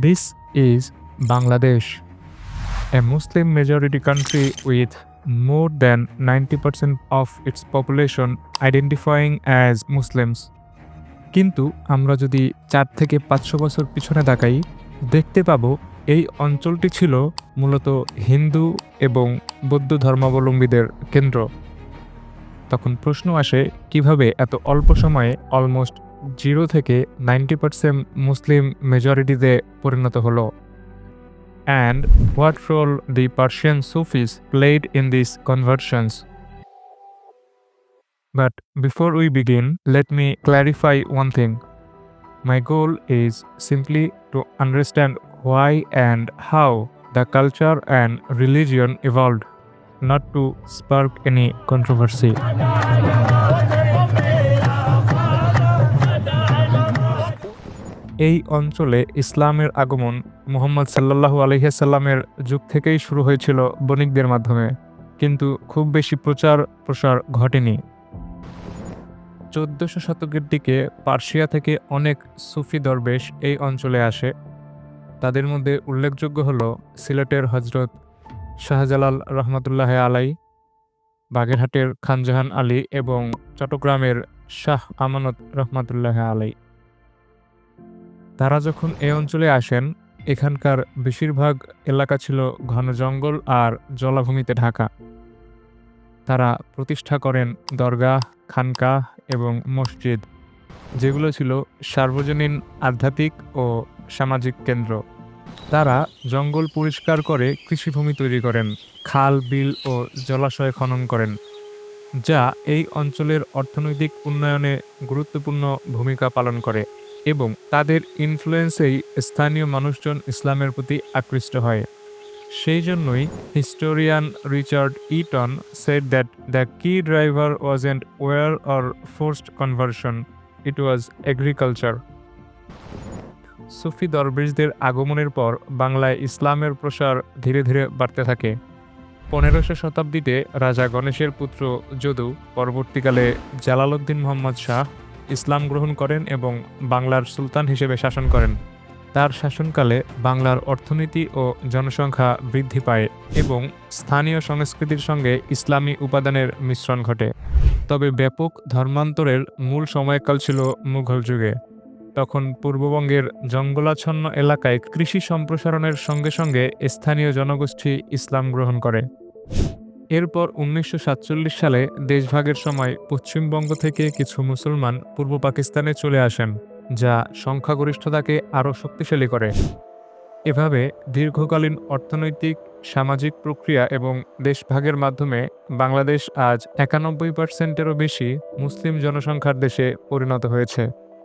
This is Bangladesh, a Muslim majority country with more than 90% of its population identifying as Muslims. কিন্তু আমরা যদি ৪ থেকে ৫০০ বছর পিছনে তাকাই, দেখতে পাবো এই অঞ্চলটি ছিল মূলত হিন্দু এবং বৌদ্ধ ধর্মাবলম্বীদের কেন্দ্র। তখন প্রশ্ন আসে কিভাবে এত অল্প সময়ে অলমোস্ট 0 থেকে 90% মুসলিম মেজরিটিতে পরিণত হলো? And what role the Persian Sufis played in these conversions? But before we begin, let me clarify one thing. My goal is simply to understand why and how the culture and religion evolved, not to spark any controversy. এই অঞ্চলে ইসলামের আগমন মুহাম্মদ সাল্লাল্লাহু আলাইহি সাল্লামের যুগ থেকেই শুরু হয়েছিল বণিকদের মাধ্যমে, কিন্তু খুব বেশি প্রসার ঘটেনি। 1400 শতকের দিকে পার্সিয়া থেকে অনেক সুফি দরবেশ এই অঞ্চলে আসে। তাদের মধ্যে উল্লেখযোগ্য হল সিলেটের হজরত শাহজালাল রহমাতুল্লাহ আলাই, বাগেরহাটের খানজাহান আলী এবং চট্টগ্রামের শাহ আমানত রহমাতুল্লাহ আলাই। তারা যখন এই অঞ্চলে আসেন, এখানকার বেশিরভাগ এলাকা ছিল ঘন জঙ্গল আর জলাভূমিতে ঢাকা। তারা প্রতিষ্ঠা করেন দরগাহ, খানকাহ এবং মসজিদ, যেগুলো ছিল সার্বজনীন আধ্যাত্মিক ও সামাজিক কেন্দ্র। তারা জঙ্গল পরিষ্কার করে কৃষিভূমি তৈরি করেন, খাল, বিল ও জলাশয় খনন করেন, যা এই অঞ্চলের অর্থনৈতিক উন্নয়নে গুরুত্বপূর্ণ ভূমিকা পালন করে এবং তাদের ইনফ্লুয়েন্সেই স্থানীয় মানুষজন ইসলামের প্রতি আকৃষ্ট হয়। সেই জন্যই historian Richard Eaton said that the key driver wasn't war or forced conversion, it was agriculture. সুফি দরবেশদের আগমনের পর বাংলায় ইসলামের প্রসার ধীরে ধীরে বাড়তে থাকে। 1500 শতাব্দীতে রাজা গণেশের পুত্র যদু পরবর্তীকালে জালালউদ্দিন মুহাম্মদ শাহ ইসলাম গ্রহণ করেন এবং বাংলার সুলতান হিসেবে শাসন করেন। তার শাসনকালে বাংলার অর্থনীতি ও জনসংখ্যা বৃদ্ধি পায় এবং স্থানীয় সংস্কৃতির সঙ্গে ইসলামী উপাদানের মিশ্রণ ঘটে। তবে ব্যাপক ধর্মান্তরের মূল সময়কাল ছিল মুঘল যুগে। তখন পূর্ববঙ্গের জঙ্গলাচ্ছন্ন এলাকায় কৃষি সম্প্রসারণের সঙ্গে সঙ্গে স্থানীয় জনগোষ্ঠী ইসলাম গ্রহণ করে। এরপর 1947 সালে দেশভাগের সময় পশ্চিমবঙ্গ থেকে কিছু মুসলমান পূর্ব পাকিস্তানে চলে আসেন, যা সংখ্যাগরিষ্ঠতাকে আরও শক্তিশালী করে। এভাবে দীর্ঘকালীন অর্থনৈতিক, সামাজিক প্রক্রিয়া এবং দেশভাগের মাধ্যমে বাংলাদেশ আজ 91%-এরও বেশি মুসলিম জনসংখ্যার দেশে পরিণত হয়েছে।